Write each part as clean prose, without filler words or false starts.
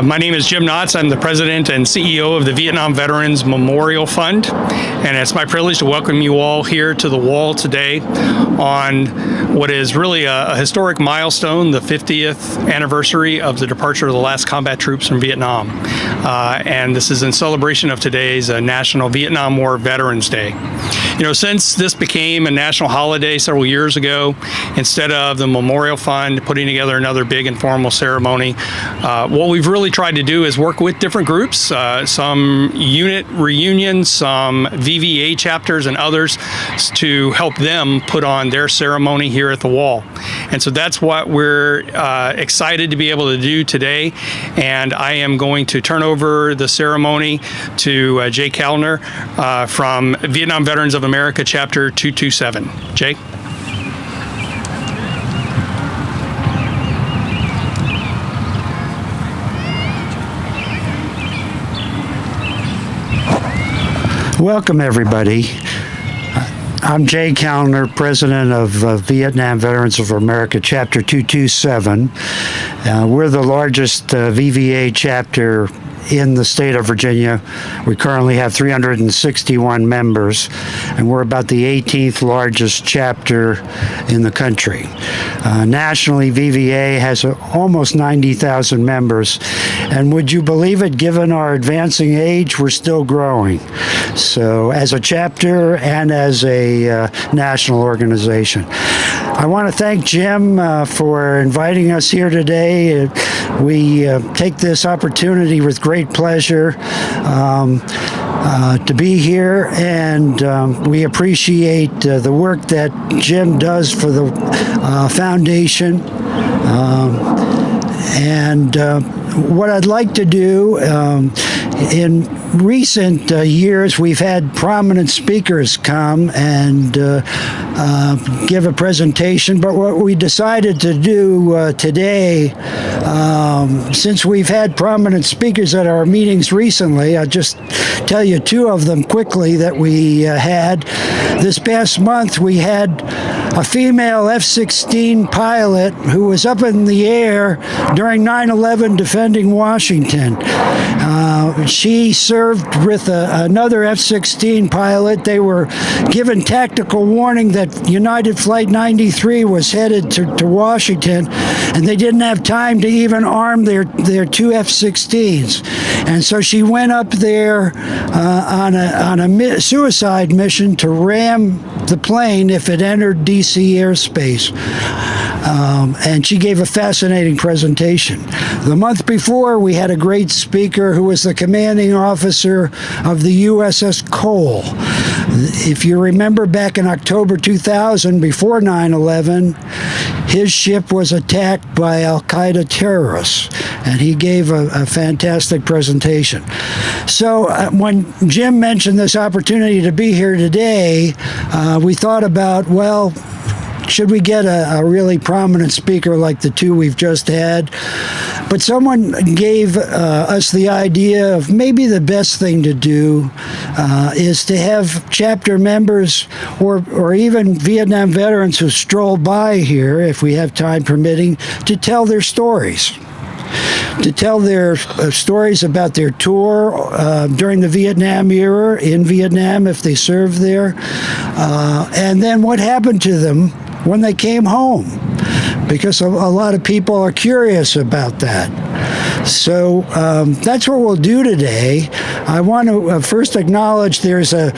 My name is Jim Knotts. I'm the president and CEO of the Vietnam Veterans Memorial Fund, and it's my privilege to welcome you all here to the wall today on what is really a historic milestone, the 50th anniversary of the departure of the last combat troops from Vietnam. And this is in celebration of today's National Vietnam War Veterans Day. You know, since this became a national holiday several years ago, instead of the Memorial Fund putting together another big informal ceremony, what we've really tried to do is work with different groups, some unit reunions, some VVA chapters and others, to help them put on their ceremony here at the wall. And so that's what we're excited to be able to do today. And I am going to turn over the ceremony to Jay Kellner from Vietnam Veterans of America, Chapter 227. Jay? Welcome, everybody. I'm Jay Kellner, president of Vietnam Veterans of America, Chapter 227. We're the largest VVA chapter in the state of Virginia. We currently have 361 members, and we're about the 18th largest chapter in the country. Nationally, VVA has almost 90,000 members, and would you believe it, given our advancing age, we're still growing. So as a chapter and as a national organization. I want to thank Jim for inviting us here today. We take this opportunity with great pleasure to be here, and we appreciate the work that Jim does for the foundation. What I'd like to do, in recent years, we've had prominent speakers come and give a presentation, but what we decided to do today, since we've had prominent speakers at our meetings recently, I'll just tell you two of them quickly that we had. This past month, we had a female F-16 pilot who was up in the air during 9/11 defending Washington. She served with another F-16 pilot. They were given tactical warning that United Flight 93 was headed to Washington, and they didn't have time to even arm their two F-16s. And so she went up there on a suicide mission to ram the plane if it entered D.C. airspace. And she gave a fascinating presentation. The month before, we had a great speaker who was the commanding officer of the USS Cole. If you remember back in October 2000, before 9/11, his ship was attacked by Al-Qaeda terrorists, and he gave a fantastic presentation. So when Jim mentioned this opportunity to be here today, we thought about, well, should we get a really prominent speaker like the two we've just had? But someone gave us the idea of maybe the best thing to do is to have chapter members or even Vietnam veterans who stroll by here, if we have time permitting, to tell their stories. To tell their stories about their tour during the Vietnam era, in Vietnam if they served there, and then what happened to them when they came home, because a lot of people are curious about that. So that's what we'll do today. I want to first acknowledge there's a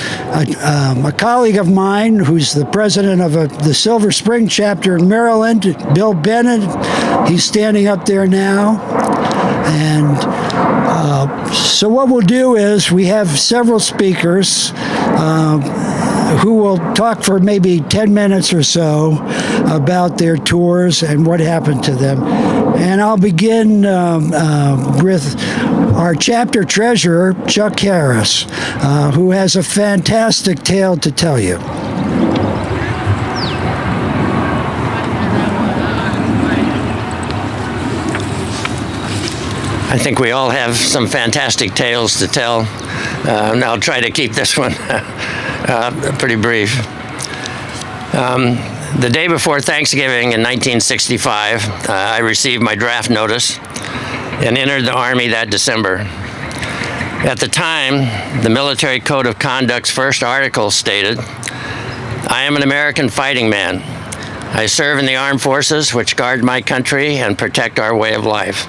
colleague of mine who's the president of the Silver Spring chapter in Maryland, Bill Bennett. He's standing up there now. And so what we'll do is we have several speakers who will talk for maybe 10 minutes or so about their tours and what happened to them. And I'll begin with our chapter treasurer, Chuck Harris, who has a fantastic tale to tell you. I think we all have some fantastic tales to tell, and I'll try to keep this one pretty brief. The day before Thanksgiving in 1965, I received my draft notice and entered the Army that December. At the time, the Military Code of Conduct's first article stated, "I am an American fighting man. I serve in the armed forces which guard my country and protect our way of life,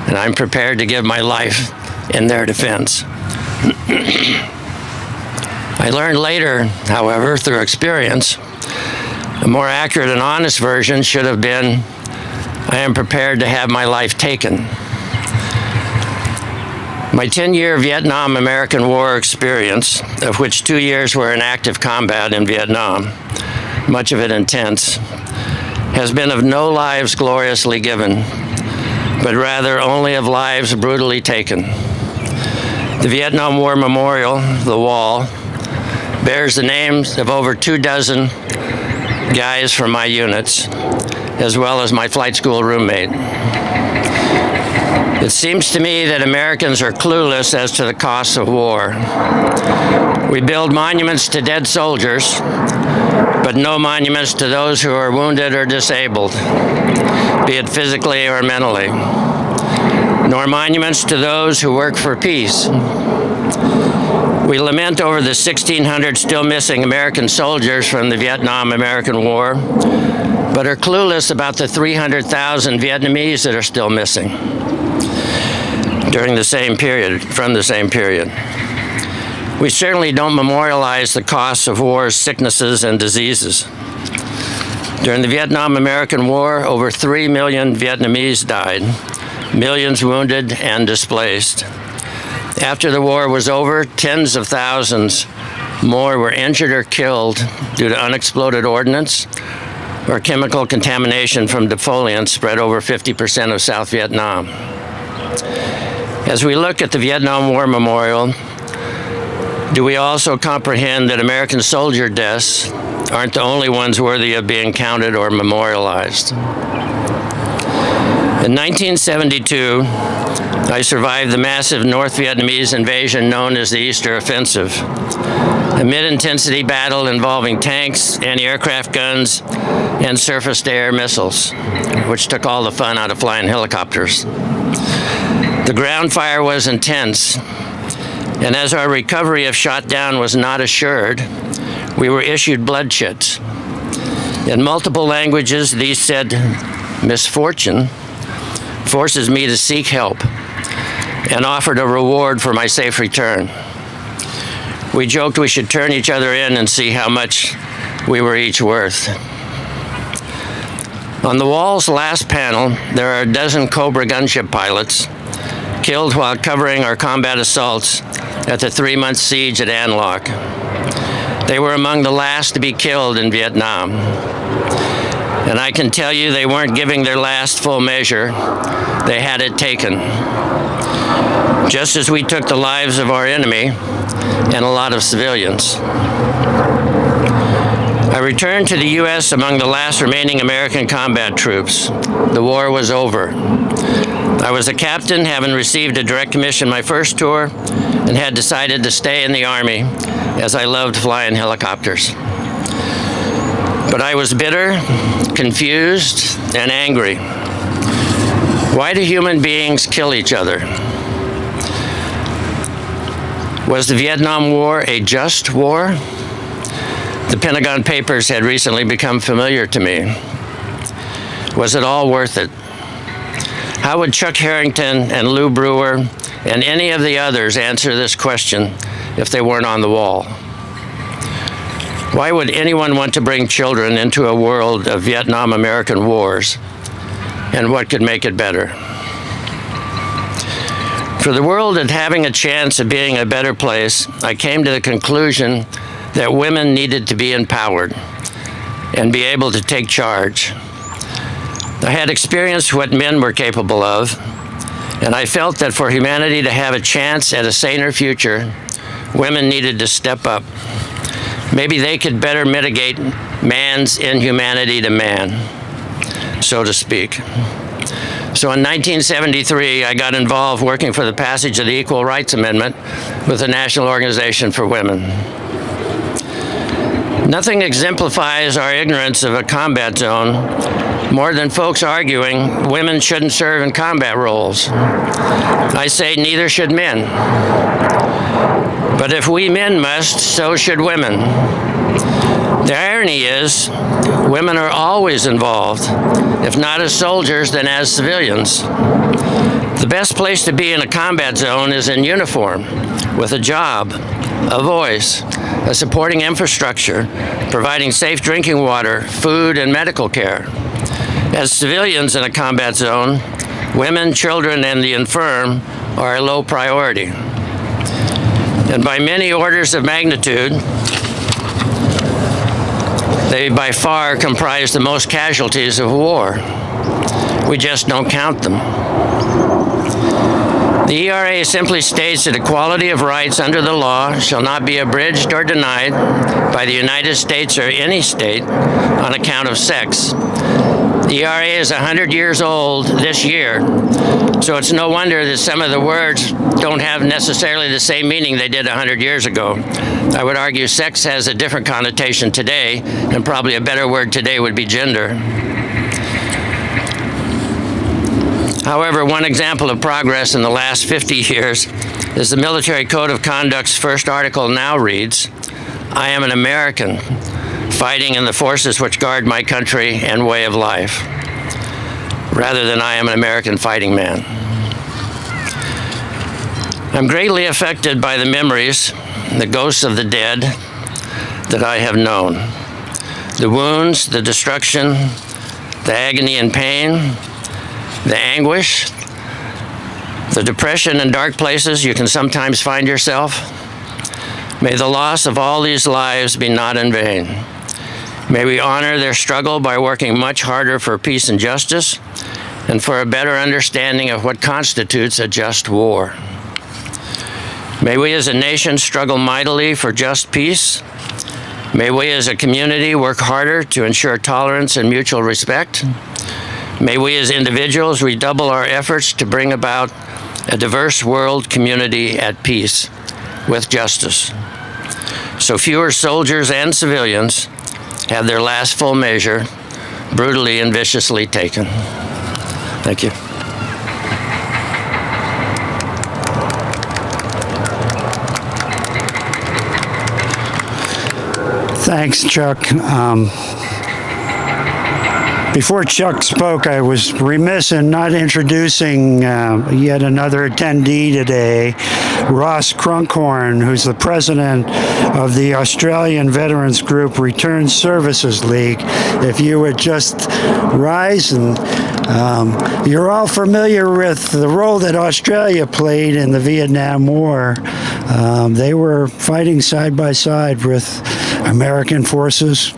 and I'm prepared to give my life in their defense." I learned later, however, through experience, a more accurate and honest version should have been, "I am prepared to have my life taken." My 10-year Vietnam-American War experience, of which 2 years were in active combat in Vietnam, much of it intense, has been of no lives gloriously given, but rather only of lives brutally taken. The Vietnam War Memorial, the Wall, bears the names of over 24 guys from my units, as well as my flight school roommate. It seems to me that Americans are clueless as to the costs of war. We build monuments to dead soldiers, but no monuments to those who are wounded or disabled, be it physically or mentally, nor monuments to those who work for peace. We lament over the 1,600 still missing American soldiers from the Vietnam-American War, but are clueless about the 300,000 Vietnamese that are still missing from the same period. We certainly don't memorialize the costs of wars, sicknesses, and diseases. During the Vietnam-American War, over 3 million Vietnamese died, millions wounded and displaced. After the war was over, tens of thousands more were injured or killed due to unexploded ordnance or chemical contamination from defoliants spread over 50% of South Vietnam. As we look at the Vietnam War Memorial, do we also comprehend that American soldier deaths aren't the only ones worthy of being counted or memorialized? In 1972, I survived the massive North Vietnamese invasion known as the Easter Offensive, a mid-intensity battle involving tanks, anti-aircraft guns, and surface-to-air missiles, which took all the fun out of flying helicopters. The ground fire was intense, and as our recovery if shot down was not assured, we were issued blood chits. In multiple languages, these said, "Misfortune forces me to seek help," and offered a reward for my safe return. We joked we should turn each other in and see how much we were each worth. On the wall's last panel, there are a dozen Cobra gunship pilots killed while covering our combat assaults at the 3-month siege at An Loc. They were among the last to be killed in Vietnam. And I can tell you they weren't giving their last full measure. They had it taken. Just as we took the lives of our enemy and a lot of civilians. I returned to the U.S. among the last remaining American combat troops. The war was over. I was a captain, having received a direct commission my first tour, and had decided to stay in the Army, as I loved flying helicopters. But I was bitter, confused, and angry. Why do human beings kill each other? Was the Vietnam War a just war? The Pentagon Papers had recently become familiar to me. Was it all worth it? How would Chuck Harrington and Lou Brewer and any of the others answer this question if they weren't on the wall? Why would anyone want to bring children into a world of Vietnam-American wars? And what could make it better? For the world and having a chance of being a better place, I came to the conclusion that women needed to be empowered and be able to take charge. I had experienced what men were capable of, and I felt that for humanity to have a chance at a saner future, women needed to step up. Maybe they could better mitigate man's inhumanity to man, so to speak. So in 1973, I got involved working for the passage of the Equal Rights Amendment with the National Organization for Women. Nothing exemplifies our ignorance of a combat zone more than folks arguing women shouldn't serve in combat roles. I say neither should men. But if we men must, so should women. The irony is, women are always involved, if not as soldiers, then as civilians. The best place to be in a combat zone is in uniform, with a job, a voice, a supporting infrastructure, providing safe drinking water, food, and medical care. As civilians in a combat zone, women, children, and the infirm are a low priority. And by many orders of magnitude, they by far comprise the most casualties of war. We just don't count them. The ERA simply states that equality of rights under the law shall not be abridged or denied by the United States or any state on account of sex. The ERA is 100 years old this year, so it's no wonder that some of the words don't have necessarily the same meaning they did 100 years ago. I would argue sex has a different connotation today, and probably a better word today would be gender. However, one example of progress in the last 50 years is the Military Code of Conduct's first article now reads, "I am an American, fighting in the forces which guard my country and way of life," rather than "I am an American fighting man." I'm greatly affected by the memories, the ghosts of the dead that I have known. The wounds, the destruction, the agony and pain, the anguish, the depression and dark places you can sometimes find yourself. May the loss of all these lives be not in vain. May we honor their struggle by working much harder for peace and justice and for a better understanding of what constitutes a just war. May we as a nation struggle mightily for just peace. May we as a community work harder to ensure tolerance and mutual respect. May we as individuals redouble our efforts to bring about a diverse world community at peace with justice, so fewer soldiers and civilians have their last full measure brutally and viciously taken. Thank you. Thanks, Chuck. Before Chuck spoke, I was remiss in not introducing yet another attendee today, Ross Crunkhorn, who's the president of the Australian Veterans Group Return Services League. If you would just rise, and you're all familiar with the role that Australia played in the Vietnam War. They were fighting side by side with American forces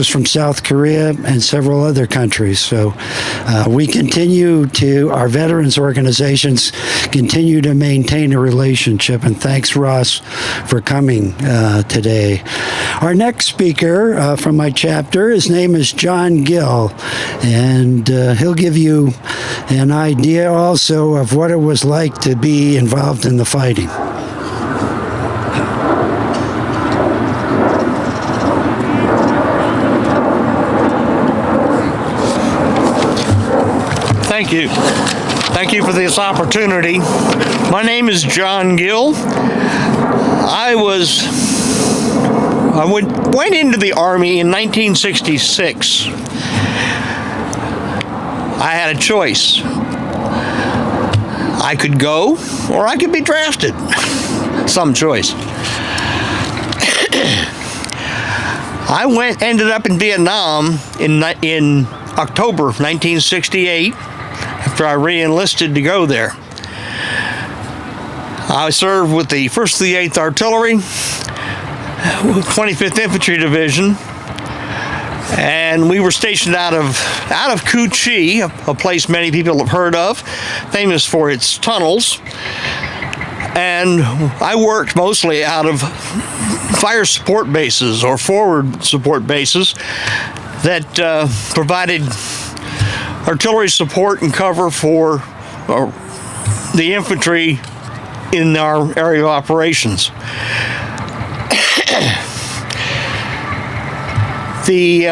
from South Korea, and several other countries. So we continue to, our veterans organizations continue to maintain a relationship, and thanks, Ross, for coming today. Our next speaker from my chapter, his name is John Gill, and he'll give you an idea also of what it was like to be involved in the fighting. Thank you. Thank you for this opportunity. My name is John Gill. I went into the Army in 1966. I had a choice. I could go or I could be drafted. Some choice. I ended up in Vietnam in October 1968. After I re-enlisted to go there. I served with the 1st to the 8th Artillery, 25th Infantry Division, And we were stationed out of Cu Chi, a place many people have heard of, famous for its tunnels. And I worked mostly out of fire support bases or forward support bases that provided artillery support and cover for the infantry in our area of operations. The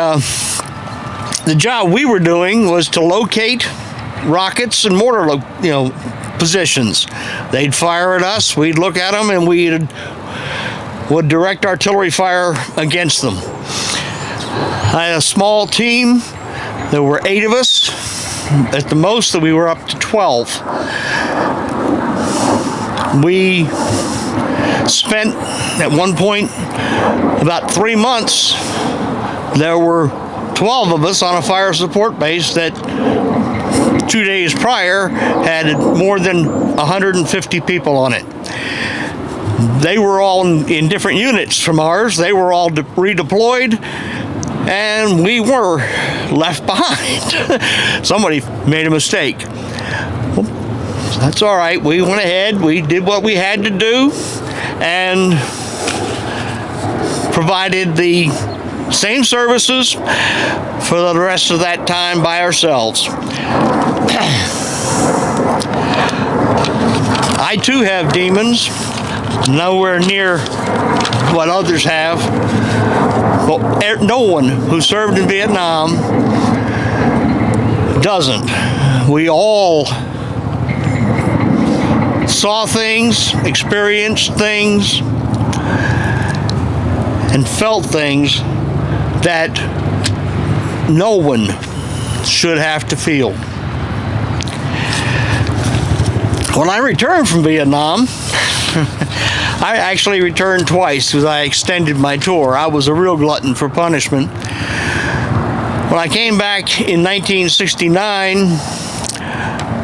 job we were doing was to locate rockets and mortar positions. They'd fire at us, we'd look at them, and we would direct artillery fire against them. I had a small team. There were 8 of us. At the most, we were up to 12. We spent, at one point, about 3 months. There were 12 of us on a fire support base that 2 days prior had more than 150 people on it. They were all in different units from ours. They were all redeployed, and we were left behind. Somebody made a mistake. Well, that's all right. We went ahead. We did what we had to do and provided the same services for the rest of that time by ourselves. I too have demons, nowhere near what others have. But no one who served in Vietnam doesn't. We all saw things, experienced things, and felt things that no one should have to feel. When I returned from Vietnam, I actually returned twice because I extended my tour. I was a real glutton for punishment. When I came back in 1969,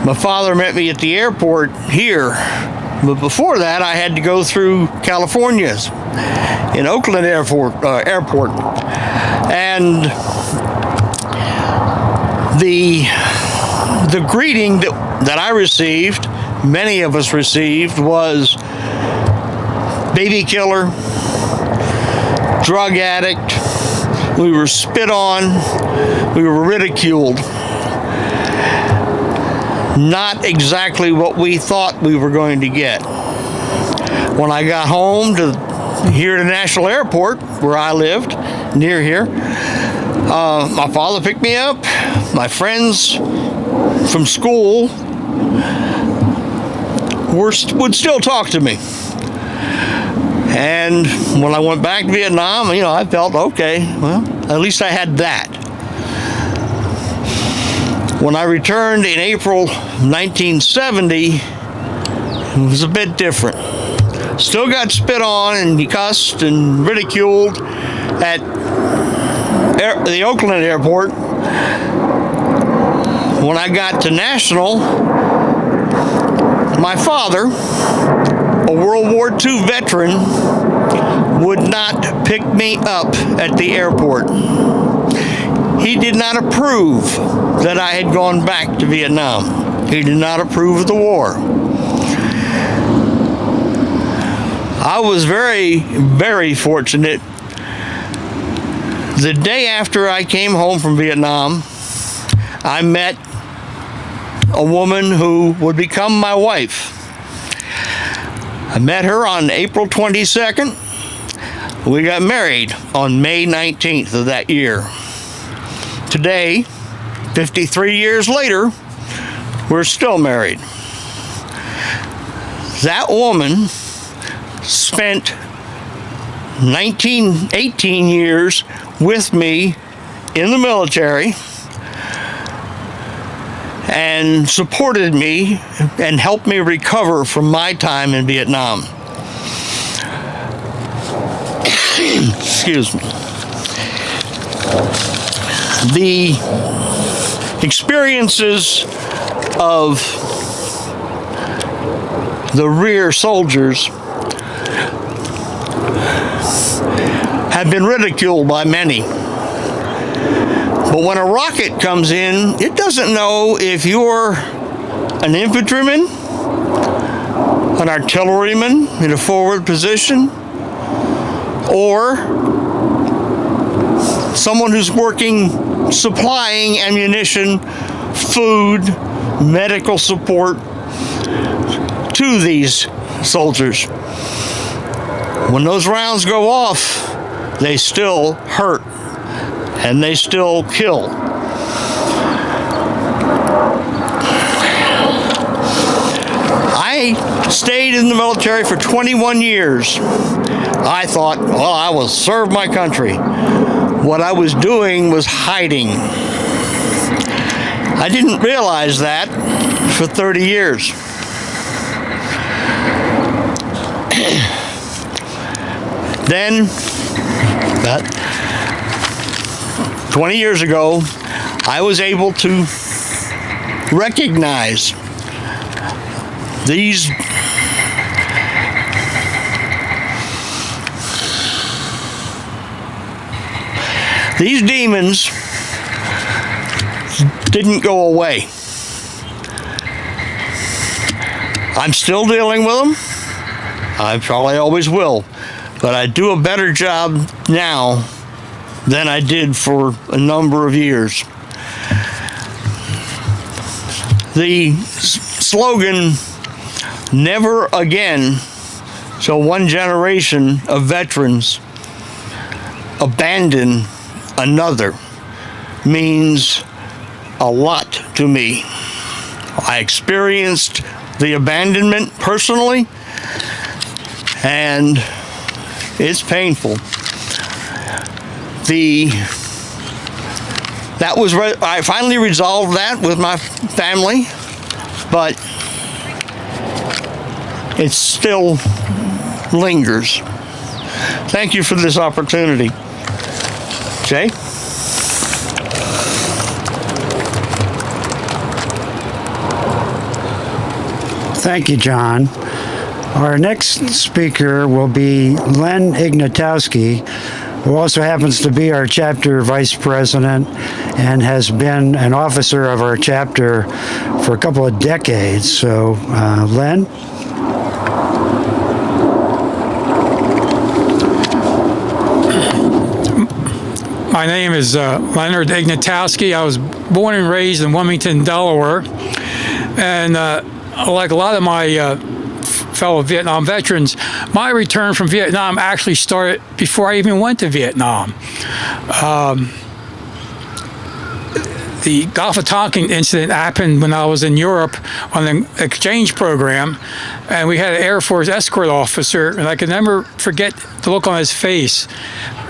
my father met me at the airport here. But before that, I had to go through California in Oakland Airport. And the greeting that I received, many of us received, was baby killer, drug addict. We were spit on. We were ridiculed. Not exactly what we thought we were going to get. When I got home here to National Airport, where I lived, near here, my father picked me up. My friends from school would still talk to me. And when I went back to Vietnam, I felt, okay, well, at least I had that. When I returned in April 1970, it was a bit different. Still got spit on and cussed and ridiculed at the Oakland airport. When I got to National, my father, a World War II veteran, would not pick me up at the airport. He did not approve that I had gone back to Vietnam. He did not approve of the war. I was very, very fortunate. The day after I came home from Vietnam, I met a woman who would become my wife. I met her on April 22nd. We got married on May 19th of that year. Today, 53 years later, we're still married. That woman spent 18 years with me in the military and supported me and helped me recover from my time in Vietnam. Excuse me. The experiences of the rear soldiers have been ridiculed by many. But when a rocket comes in, it doesn't know if you're an infantryman, an artilleryman in a forward position, or someone who's working supplying ammunition, food, medical support to these soldiers. When those rounds go off, they still hurt and they still kill. I stayed in the military for 21 years. I thought, well, I will serve my country. What I was doing was hiding. I didn't realize that for 30 years. Then, about 20 years ago, I was able to recognize these demons didn't go away. I'm still dealing with them. I probably always will. But I do a better job now than I did for a number of years. The slogan, "Never again shall one generation of veterans abandon another," means a lot to me. I experienced the abandonment personally, and it's painful. I finally resolved that with my family, but it still lingers. Thank you for this opportunity. Jay? Thank you, John. Our next speaker will be Len Ignatowski, who also happens to be our chapter vice president and has been an officer of our chapter for a couple of decades. So, Len? My name is Leonard Ignatowski. I was born and raised in Wilmington, Delaware. And like a lot of my fellow Vietnam veterans, my return from Vietnam actually started before I even went to Vietnam. The Gulf of Tonkin incident happened when I was in Europe on an exchange program, and we had an Air Force escort officer, and I can never forget the look on his face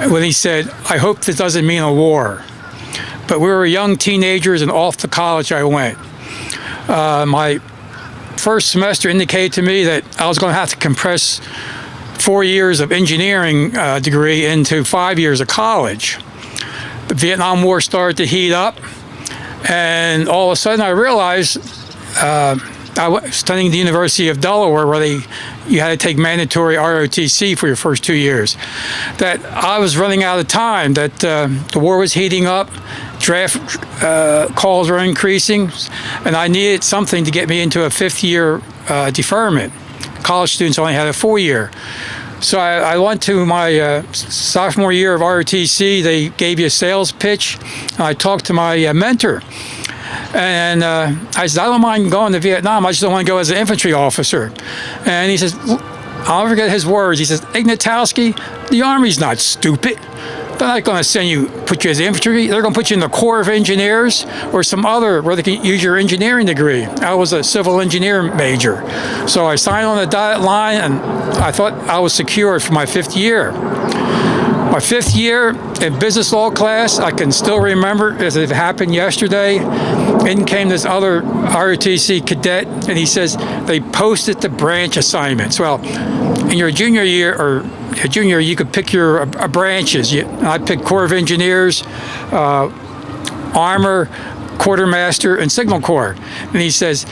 when he said, "I hope this doesn't mean a war." But we were young teenagers, and off to college I went. My first semester indicated to me that I was going to have to compress 4 years of engineering degree into 5 years of college. The Vietnam War started to heat up, and all of a sudden I realized I was studying at the University of Delaware, where you had to take mandatory ROTC for your first 2 years, that I was running out of time, that the war was heating up, draft calls were increasing, and I needed something to get me into a fifth-year deferment. College students only had a 4-year. So I went to my sophomore year of ROTC. They gave you a sales pitch, and I talked to my mentor. And I said, "I don't mind going to Vietnam. I just don't want to go as an infantry officer." And he says, I'll never forget his words. He says, "Ignatowski, the Army's not stupid. They're not going to put you as infantry. They're going to put you in the Corps of Engineers or some other where they can use your engineering degree." I was a civil engineer major. So I signed on the dotted line, and I thought I was secured for my 5th year. My 5th year in business law class, I can still remember as if it happened yesterday. In came this other ROTC cadet, and he says, "They posted the branch assignments." Well, in your junior year, you could pick your branches. I picked Corps of Engineers, Armor, Quartermaster, and Signal Corps. And he says,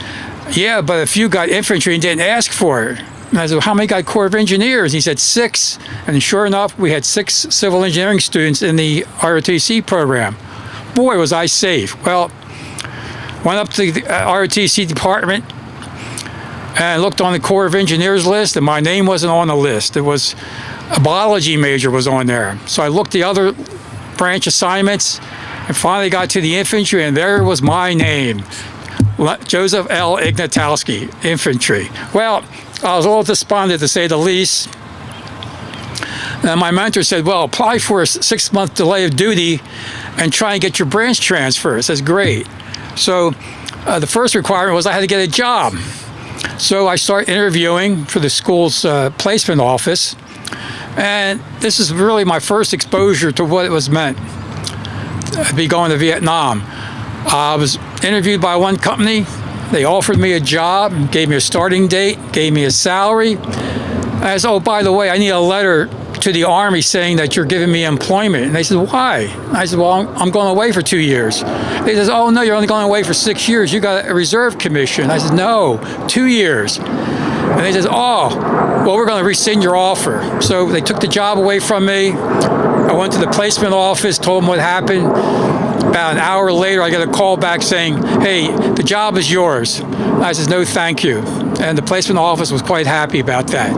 "Yeah, but if you got infantry and didn't ask for it." And I said, "How many got Corps of Engineers?" He said, 6. And sure enough, we had 6 civil engineering students in the ROTC program. boy, was I safe. Well, went up to the ROTC department and looked on the Corps of Engineers list, and my name wasn't on the list. It was a biology major was on there. So I looked the other branch assignments and finally got to the infantry, and there was my name, Joseph L. Ignatowski, infantry. Well, I was a little despondent, to say the least. And my mentor said, well, apply for a 6-month delay of duty and try and get your branch transfer. I says, great. So the first requirement was I had to get a job. So I started interviewing for the school's placement office. And this is really my first exposure to what it was meant to be going to Vietnam. I was interviewed by one company. They offered me a job, gave me a starting date, gave me a salary. I said, oh, by the way, I need a letter to the Army saying that you're giving me employment. And they said, why? I said, well, I'm going away for 2 years. They said, oh, no, you're only going away for 6 years. You got a reserve commission. I said, no, 2 years. And they said, oh, well, we're going to rescind your offer. So they took the job away from me. I went to the placement office, told them what happened. About an hour later, I get a call back saying, hey, the job is yours. I said, no, thank you. And the placement office was quite happy about that.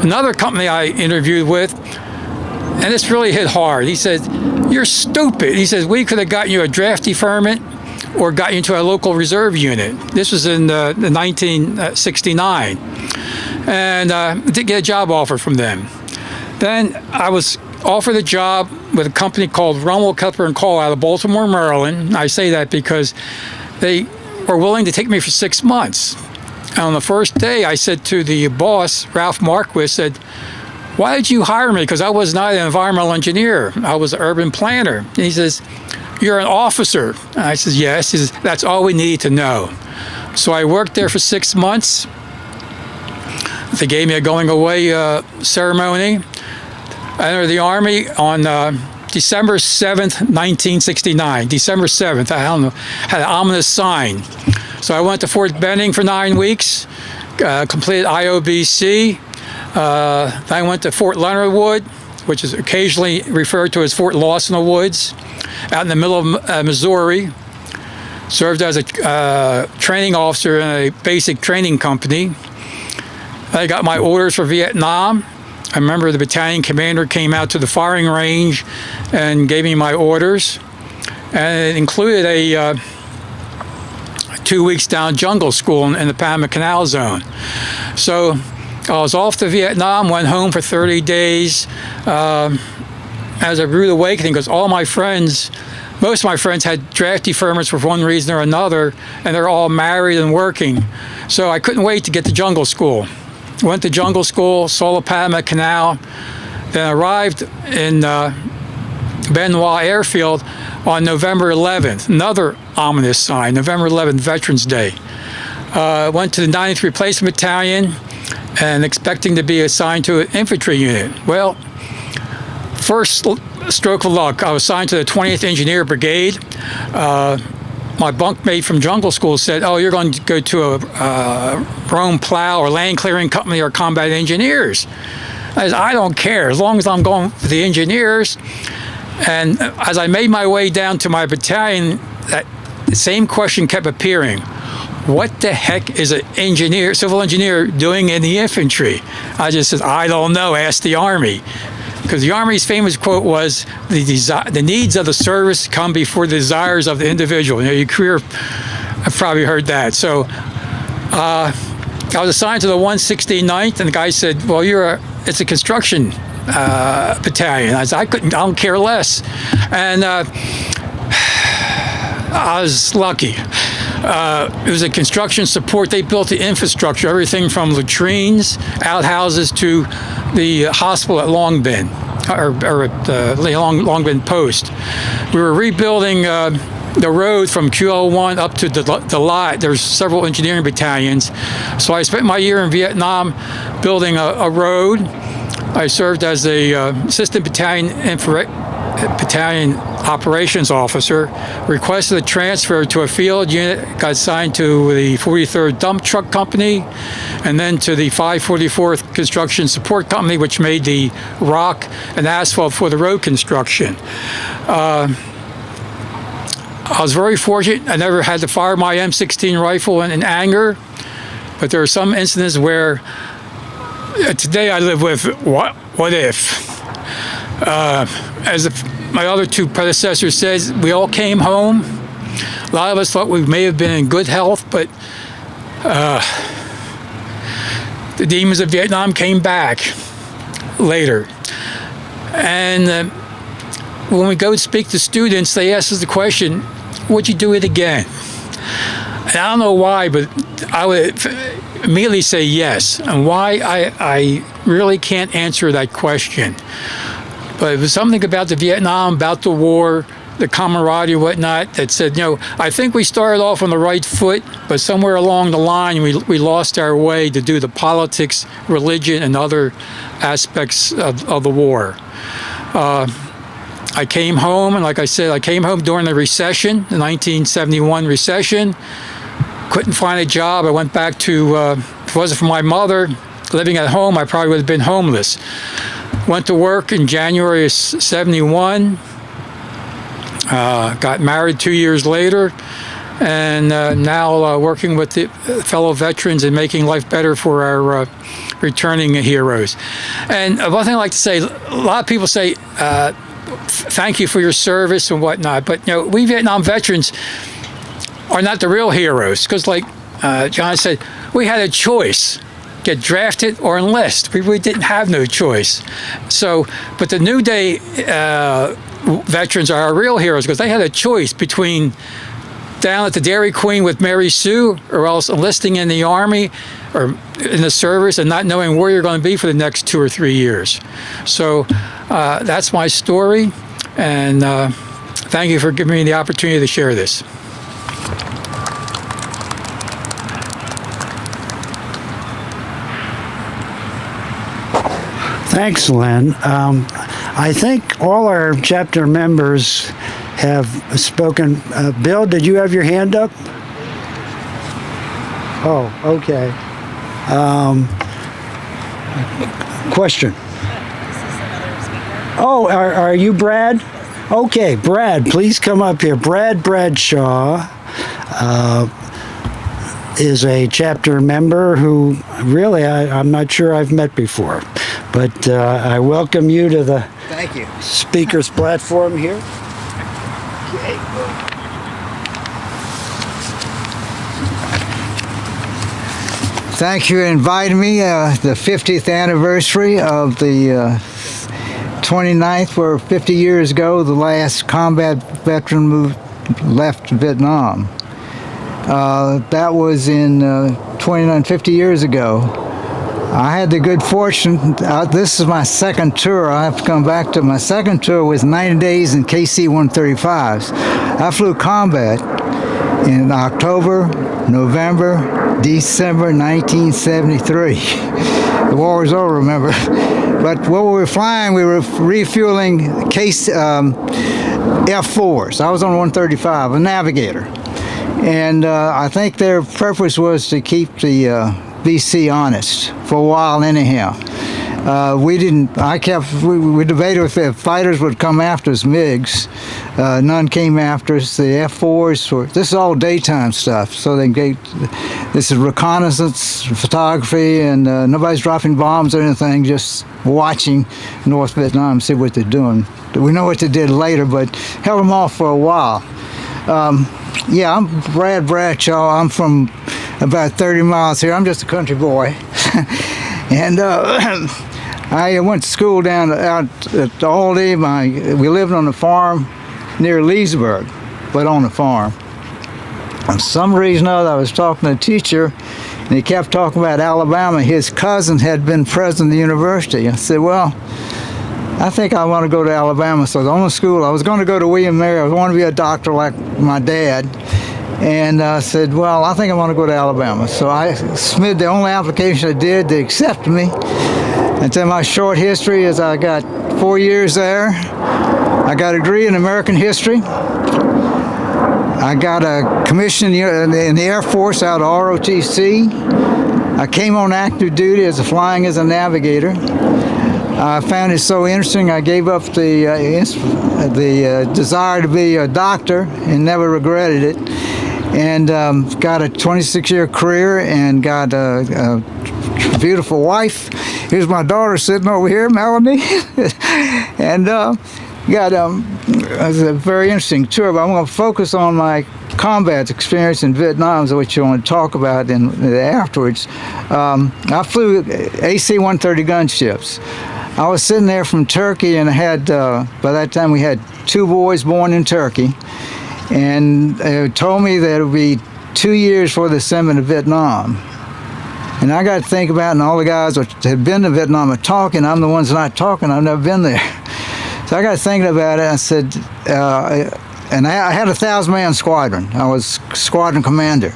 Another company I interviewed with, and this really hit hard. He said, you're stupid. He says, we could have gotten you a draft deferment or got you into a local reserve unit. This was in 1969. And didn't get a job offer from them. Then I was offered a job with a company called Rumwell, Kepler & Cole out of Baltimore, Maryland. I say that because they were willing to take me for 6 months. And on the first day, I said to the boss, Ralph Marquis, said, why did you hire me? Because I was not an environmental engineer. I was an urban planner. And he says, you're an officer. And I said, yes. He says, that's all we need to know. So I worked there for 6 months. They gave me a going away ceremony. I entered the Army on December 7th, 1969. December 7th, I don't know, had an ominous sign. So I went to Fort Benning for 9 weeks, completed IOBC. I went to Fort Leonard Wood, which is occasionally referred to as Fort Lawson Woods, out in the middle of Missouri. Served as a training officer in a basic training company. I got my orders for Vietnam. I remember the battalion commander came out to the firing range and gave me my orders. And it included a 2 weeks down jungle school in the Panama Canal Zone. So I was off to Vietnam, went home for 30 days as a rude awakening, because most of my friends had draft deferments for one reason or another, and they're all married and working. So I couldn't wait to get to jungle school. Went to jungle school, saw the Panama Canal, then arrived in Benoit Airfield on November 11th, another ominous sign, November 11th, Veterans Day. Went to the 90th Replacement Battalion and expecting to be assigned to an infantry unit. Well, first stroke of luck, I was assigned to the 20th Engineer Brigade. My bunkmate from jungle school said, oh, you're going to go to a Rome Plow or Land Clearing Company or Combat Engineers. I said, I don't care, as long as I'm going for the engineers. And as I made my way down to my battalion, that same question kept appearing. What the heck is an engineer, civil engineer, doing in the infantry? I just said, I don't know, ask the Army. Because the Army's famous quote was, the needs of the service come before the desires of the individual. You know, your career, I've probably heard that. So I was assigned to the 169th, and the guy said, well, it's a construction battalion. I said, I don't care less. And I was lucky. It was a construction support. They built the infrastructure, everything from latrines, outhouses to the hospital at Long Bend, or at Long Bend Post. We were rebuilding the road from QL1 up to the lot. There's several engineering battalions. So I spent my year in Vietnam building a road. I served as a assistant battalion operations officer, requested a transfer to a field unit, got assigned to the 43rd Dump Truck Company, and then to the 544th Construction Support Company, which made the rock and asphalt for the road construction. I was very fortunate. I never had to fire my M16 rifle in anger, but there are some incidents where today I live with what if. My other two predecessors said, we all came home. A lot of us thought we may have been in good health, but the demons of Vietnam came back later. And when we go speak to students, they ask us the question, would you do it again? And I don't know why, but I would immediately say yes. And why, I really can't answer that question. But it was something about the Vietnam, about the war, the camaraderie and whatnot that said, I think we started off on the right foot, but somewhere along the line we lost our way to do the politics, religion, and other aspects of the war. I came home, and like I said, I came home during the recession, the 1971 recession. Couldn't find a job. I went back to, if it wasn't for my mother living at home, I probably would have been homeless. Went to work in January of 71. Got married 2 years later, and now working with the fellow veterans and making life better for our returning heroes. And one thing I like to say, a lot of people say, thank you for your service and whatnot, but we Vietnam veterans are not the real heroes, because like John said, we had a choice. Get drafted or enlist. We really didn't have no choice. So, but the New Day veterans are our real heroes, because they had a choice between down at the Dairy Queen with Mary Sue, or else enlisting in the Army or in the service and not knowing where you're going to be for the next 2 or 3 years. So that's my story, and thank you for giving me the opportunity to share this. Thanks, Len. I think all our chapter members have spoken. Bill, did you have your hand up? Oh, okay. Question. Oh, are you Brad? Okay, Brad, please come up here. Brad Bradshaw is a chapter member who really I'm not sure I've met before. But I welcome you to the Thank you. speaker's platform here. Okay. Thank you for inviting me. The 50th anniversary of the 29th, where 50 years ago the last combat veteran left Vietnam. That was in 50 years ago. I had the good fortune, this is my second tour. I have to come back to my second tour was 90 days in KC-135s. I flew combat in October, November, December 1973. The war was over, remember. But while we were flying, we were refueling F4s. I was on 135, a navigator. And I think their purpose was to keep the BC honest for a while anyhow. We debated if fighters would come after us, MiGs. None came after us. The F4s this is all daytime stuff. So this is reconnaissance, photography, and nobody's dropping bombs or anything, just watching North Vietnam, see what they're doing. We know what they did later, but held them off for a while. Yeah, I'm Brad Bradshaw. I'm from about 30 miles here. I'm just a country boy. And I went to school out at Aldie. We lived on a farm near Leesburg, but on a farm. For some reason or other, I was talking to a teacher, and he kept talking about Alabama. His cousin had been president of the university. I said, well, I think I want to go to Alabama. So I was on the school. I was going to go to William Mary. I wanted to be a doctor like my dad. And I said, well, I think I want to go to Alabama. So I submitted the only application I did to accept me. And then my short history is I got 4 years there. I got a degree in American history. I got a commission in the Air Force out of ROTC. I came on active duty flying as a navigator. I found it so interesting, I gave up the desire to be a doctor and never regretted it. And got a 26-year career and got a beautiful wife. Here's my daughter sitting over here, Melanie. And got it was a very interesting tour, but I'm going to focus on my combat experience in Vietnam, which I want to talk about afterwards. I flew AC-130 gunships. I was sitting there from Turkey, and I had, by that time we had 2 boys born in Turkey, and they told me that it would be 2 years before they sent me to Vietnam. And I got to think about it, and all the guys that had been to Vietnam are talking. I'm the ones not talking. I've never been there. So I got thinking about it. I said, and I had a 1,000-man squadron. I was squadron commander.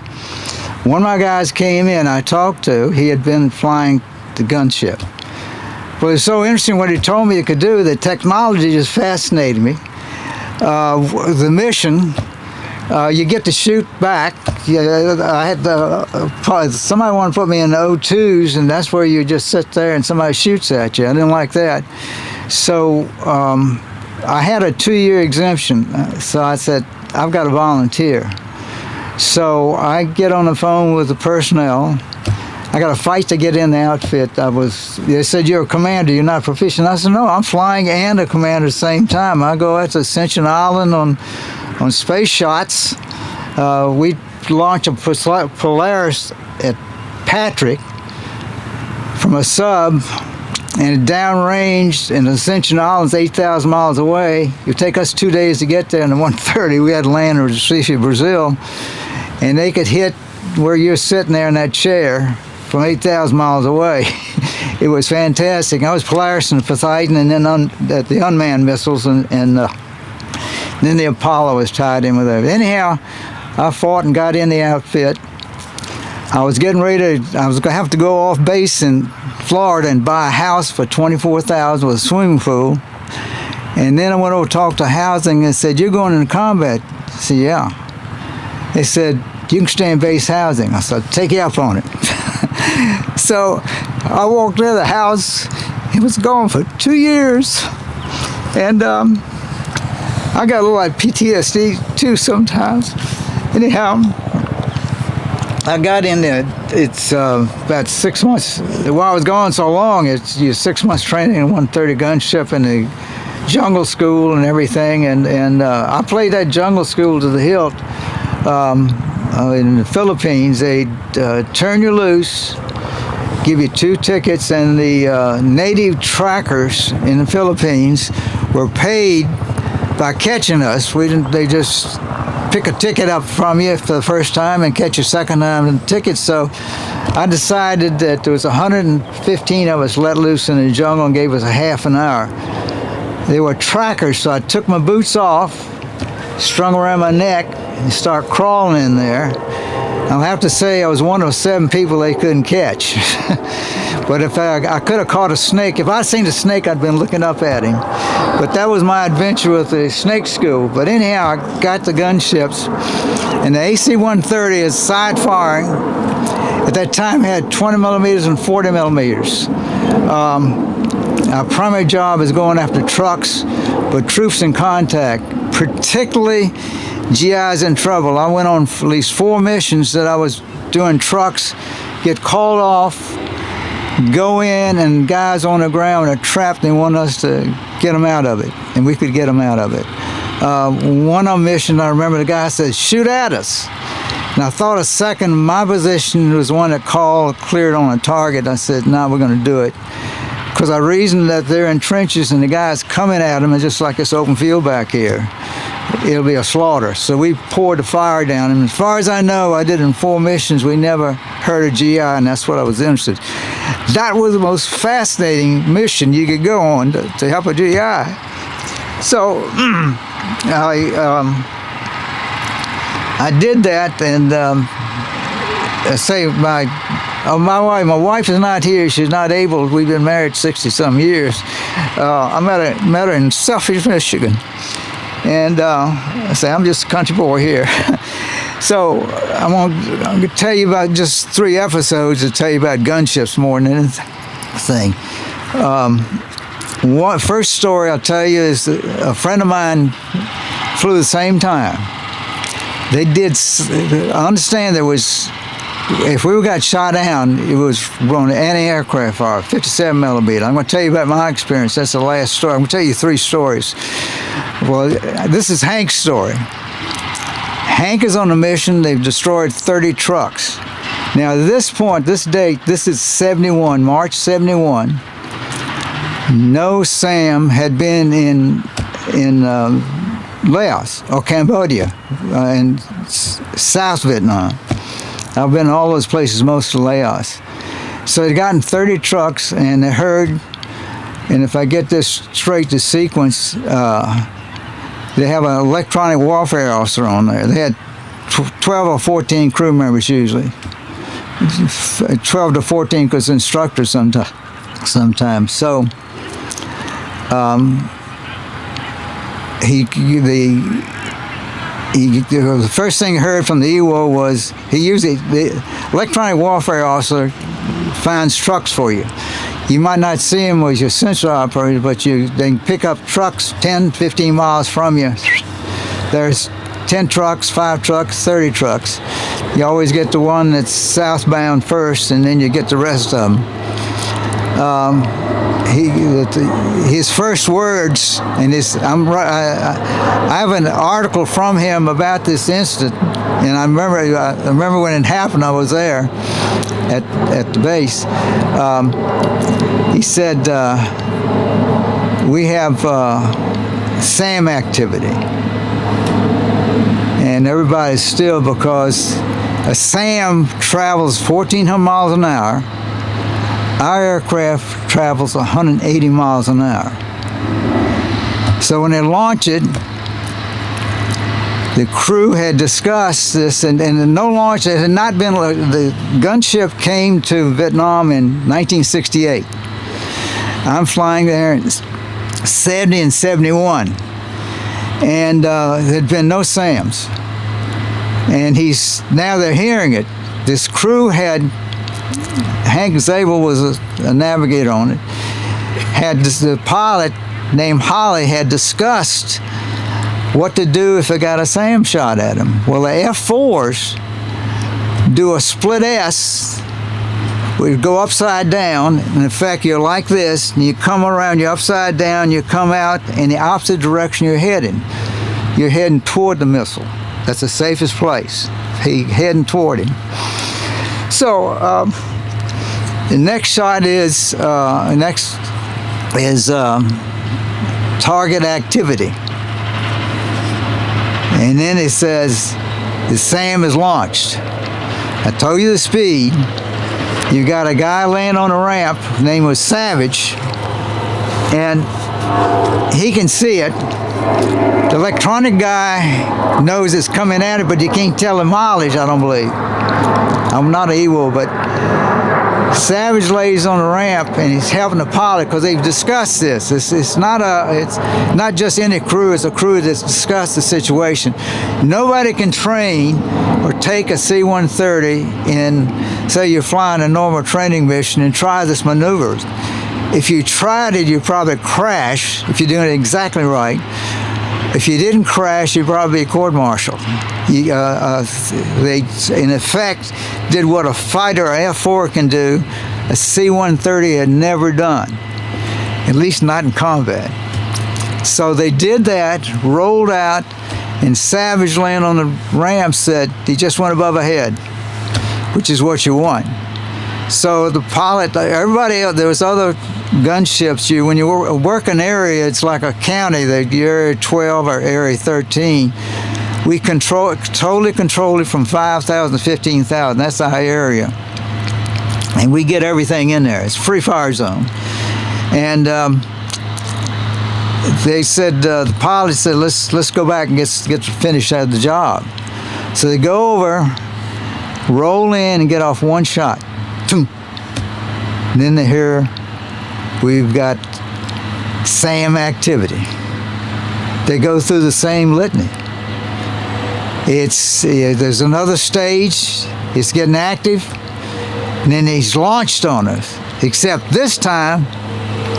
One of my guys came in, I talked to. He had been flying the gunship. But it was so interesting what he told me it could do. The technology just fascinated me. The mission, you get to shoot back. I had somebody wanted to put me in the O2s, and that's where you just sit there and somebody shoots at you. I didn't like that. So I had a 2-year exemption. So I said, I've got to volunteer. So I get on the phone with the personnel. I got a fight to get in the outfit. They said, you're a commander, you're not proficient. I said, no, I'm flying and a commander at the same time. I go out to Ascension Island on space shots. We launched a Polaris at Patrick from a sub, and downrange in Ascension Island's 8,000 miles away. It would take us 2 days to get there, and at 1:30 we had to land in Recife, Brazil, and they could hit where you're sitting there in that chair from 8,000 miles away. It was fantastic. I was Polaris and Poseidon, and then the unmanned missiles, and then the Apollo was tied in with it. Anyhow, I fought and got in the outfit. I was getting ready to, I was going to have to go off base in Florida and buy a house for $24,000 with a swimming pool. And then I went over to talk to housing and said, you're going into combat? I said, yeah. They said, you can stay in base housing. I said, take you up on it. So I walked into the house. It was gone for 2 years. And I got a little like PTSD too sometimes. Anyhow, I got in there. It's about 6 months. While I was gone so long, it's 6 months training in 130 gunship in the jungle school and everything. And I played that jungle school to the hilt. In the Philippines, they turn you loose, give you 2 tickets, and the native trackers in the Philippines were paid by catching us. They just pick a ticket up from you for the first time and catch you second time in the ticket. So I decided that there was 115 of us let loose in the jungle and gave us a half an hour. They were trackers, so I took my boots off, strung around my neck, and start crawling in there. I'll have to say I was one of 7 people they couldn't catch. But if I could have caught a snake, if I'd seen a snake, I'd been looking up at him. But that was my adventure with the snake school. But anyhow, I got the gunships, and the AC-130 is side firing. At that time, it had 20 millimeters and 40 millimeters. Our primary job is going after trucks, but troops in contact, particularly GIs in trouble. I went on at least 4 missions that I was doing trucks, get called off, go in, and guys on the ground are trapped. They want us to get them out of it, and we could get them out of it. One of the missions, I remember the guy said, shoot at us. And I thought a second, my position was one that cleared on a target. I said, no, we're going to do it. Because I reasoned that they're in trenches and the guy's coming at them, and just like this open field back here, it'll be a slaughter. So we poured the fire down, and as far as I know, I did in 4 missions, we never hurt a GI, and that's what I was interested. That was the most fascinating mission you could go on to help a GI. So I did that, and my wife is not here. She's not able. We've been married 60-some years. I met her in Selfish, Michigan. And I say, I'm just a country boy here. So I'm going to tell you about just 3 episodes to tell you about gunships more than anything. First story I'll tell you is a friend of mine flew the same time. They did. I understand there was. If we got shot down, it was on anti-aircraft fire, 57 millimeter. I'm going to tell you about my experience. That's the last story. I'm going to tell you 3 stories. Well, this is Hank's story. Hank is on a mission. They've destroyed 30 trucks. Now, at this point, this date, this is 71, March 71. No SAM had been in Laos or Cambodia in South Vietnam. I've been to all those places, most of Laos. So they'd gotten 30 trucks, and they heard, and if I get this straight, the sequence, they have an electronic warfare officer on there. They had 12 or 14 crew members usually. 12 to 14 because instructors sometimes. So the first thing he heard from the EWO was the electronic warfare officer finds trucks for you. You might not see them as your central operator, but they can pick up trucks 10, 15 miles from you. There's 10 trucks, 5 trucks, 30 trucks. You always get the one that's southbound first, and then you get the rest of them. His first words, and I have an article from him about this incident, and I remember when it happened. I was there at the base. He said, "We have SAM activity," and everybody's still, because a SAM travels 1,400 miles an hour. Our aircraft travels 180 miles an hour. So when they launch it, the crew had discussed this, and no launch, it had not been, the gunship came to Vietnam in 1968. I'm flying there in 70 and 71. And there had been no SAMs. And now they're hearing it. This crew had, Hank Zabel was a navigator on it, the pilot named Holly had discussed what to do if they got a SAM shot at him. Well, the F4s do a split S. We go upside down. In effect, you're like this, and you come around, you're upside down, you come out in the opposite direction you're heading. You're heading toward the missile. That's the safest place. Heading toward him. So the next shot is target activity. And then it says the SAM is launched. I told you the speed. You got a guy laying on a ramp. His name was Savage, and he can see it. The electronic guy knows it's coming at it, but you can't tell the mileage, I don't believe. I'm not an EWO, but Savage lays on the ramp, and he's helping the pilot because they've discussed this. It's not just any crew. It's a crew that's discussed the situation. Nobody can train or take a C-130 in, say you're flying a normal training mission and try this maneuver. If you tried it, you'd probably crash if you're doing it exactly right. If you didn't crash, you'd probably be court-martialed. They, in effect, did what a fighter F-4 can do, a C-130 had never done, at least not in combat. So they did that, rolled out, and Savage laying on the ramp said he just went above a head, which is what you want. So the pilot, everybody else, there was other gunships. When you work an area, it's like a county, the Area 12 or Area 13. We totally control it from 5,000 to 15,000. That's our area. And we get everything in there. It's a free fire zone. And they said, the pilot said, let's go back and get finished out of the job. So they go over, roll in, and get off one shot. And then they hear, we've got SAM activity. They go through the same litany. There's another stage, it's getting active, and then he's launched on us. Except this time,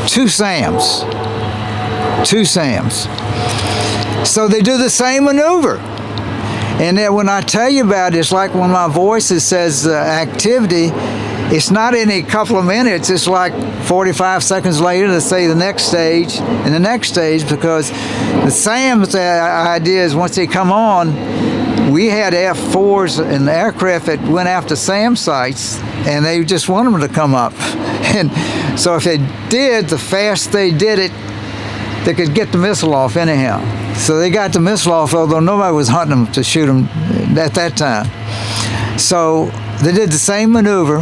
2 SAMs. 2 SAMs. So they do the same maneuver. And then when I tell you about it, it's like when my voice says activity, it's not in a couple of minutes. It's like 45 seconds later to say the next stage and the next stage, because the SAM's idea is once they come on, we had F-4s and aircraft that went after SAM sites, and they just wanted them to come up. And so if they did, the fast they did it, they could get the missile off anyhow. So they got the missile off, although nobody was hunting them to shoot them at that time. So they did the same maneuver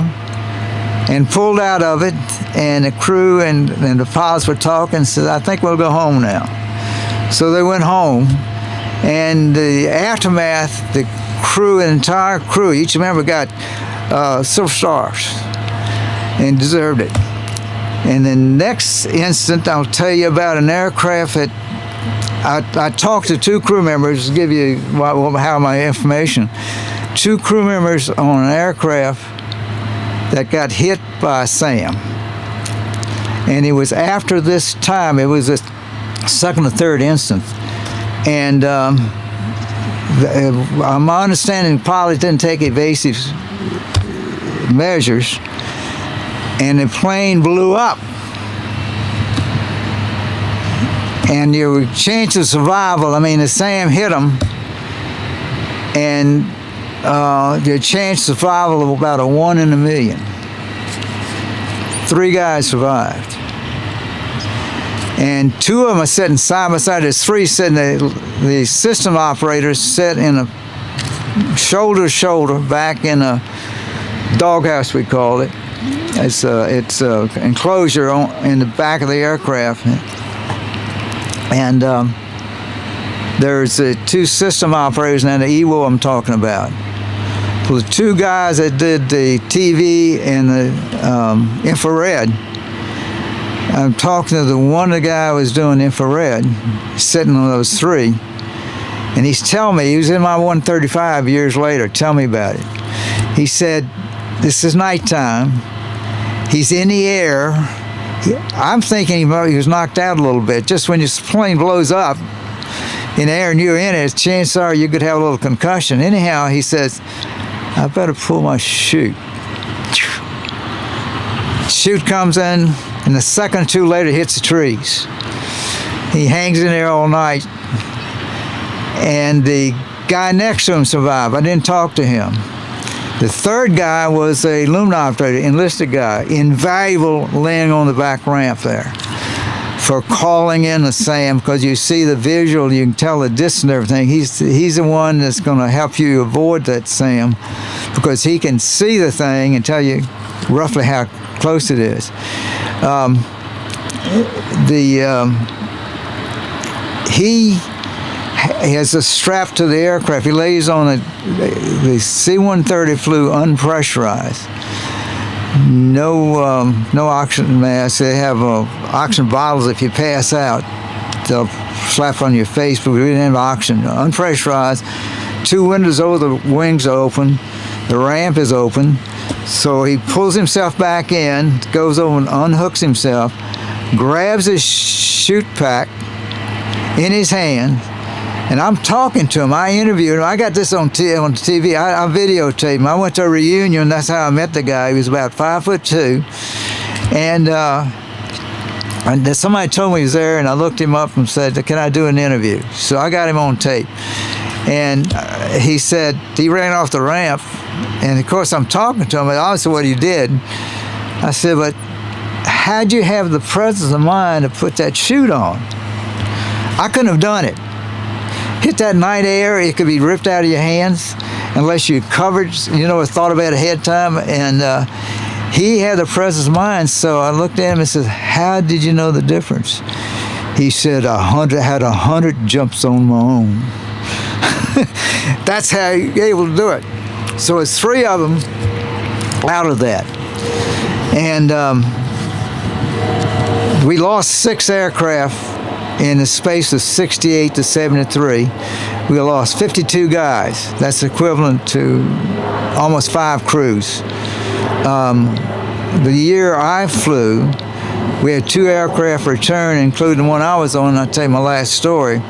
and pulled out of it, and the crew and the pilots were talking and said, I think we'll go home now. So they went home, and the aftermath, the crew, the entire crew, each member got silver stars and deserved it. And the next instant, I'll tell you about an aircraft that I talked to 2 crew members, to give you how my information. 2 crew members on an aircraft that got hit by a SAM. And it was after this time, it was the second or third instance. And my understanding, the pilot didn't take evasive measures, and the plane blew up. And your chance of survival, I mean, the SAM hit them, and your chance of survival of about a 1 in a million. 3 guys survived. And 2 of them are sitting side by side. There's 3 sitting, the system operators sit in a shoulder to shoulder back in a doghouse, we call it. It's a enclosure in the back of the aircraft. And there's the 2 system operators and the EWO I'm talking about. Well, the 2 guys that did the TV and the infrared, I'm talking to the guy who was doing infrared, sitting on those 3, and he's telling me, he was in my 135 years later, tell me about it. He said, this is nighttime, he's in the air, I'm thinking he was knocked out a little bit. Just when your plane blows up in the air and you're in it, chances are you could have a little concussion. Anyhow, he says, I better pull my chute. Chute comes in, and a second or 2 later hits the trees. He hangs in there all night, and the guy next to him survived. I didn't talk to him. The 3rd guy was a lumen operator, enlisted guy, invaluable laying on the back ramp there for calling in the SAM, because you see the visual, you can tell the distance and everything. He's the one that's going to help you avoid that SAM, because he can see the thing and tell you roughly how close it is. He has a strap to the aircraft. He lays on the C-130 flew unpressurized. No oxygen mask. They have oxygen bottles. If you pass out, they'll slap on your face, but we didn't have oxygen. Unpressurized. 2 windows over the wings are open. The ramp is open. So he pulls himself back in, goes over and unhooks himself, grabs his chute pack in his hand, and I'm talking to him. I interviewed him. I got this on TV. I videotaped him. I went to a reunion. That's how I met the guy. He was about 5'2", and somebody told me he was there, and I looked him up and said, "Can I do an interview?" So I got him on tape, and he said he ran off the ramp, and of course I'm talking to him. Obviously, what he did. I said, "But how'd you have the presence of mind to put that chute on?" I couldn't have done it. Hit that night air, it could be ripped out of your hands unless you covered, thought about it ahead of time. And he had the presence of mind, so I looked at him and said, "How did you know the difference?" He said, had 100 jumps on my own. That's how you're able to do it. So it's 3 of them out of that. And we lost 6 aircraft in the space of 68 to 73. We lost 52 guys. That's equivalent to almost 5 crews. The year I flew, We had 2 aircraft return, including the one I was on. I'll tell you my last story.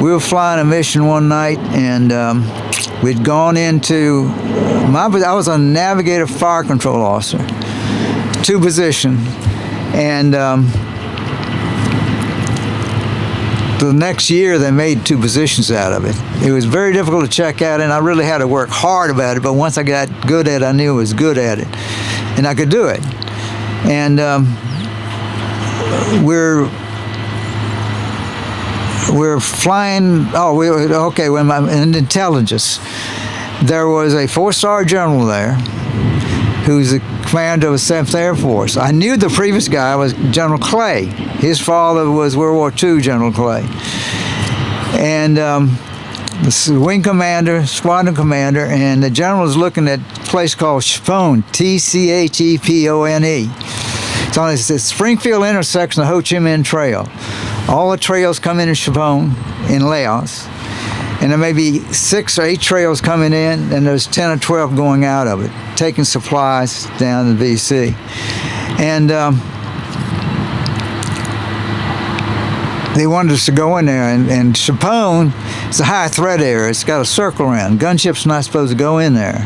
We were flying a mission one night, and we'd gone into I was a navigator fire control officer, 2 position, and the next year they made 2 positions out of it. It was very difficult to check out, and I really had to work hard about it, but once I got good at it, I knew I was good at it, and I could do it. And we're flying, in intelligence. There was a 4-star general there who's the commander of the 7th Air Force. I knew the previous guy was General Clay. His father was World War II General Clay. And the wing commander, squadron commander, and the general is looking at a place called Chepone, T-C-H-E-P-O-N-E. It's on the Springfield intersection of the Ho Chi Minh Trail. All the trails come into Chepone in Laos. And there may be 6 or 8 trails coming in, and there's 10 or 12 going out of it, taking supplies down to VC. And they wanted us to go in there, and Chepone is a high threat area. It's got a circle around. Gunships not supposed to go in there.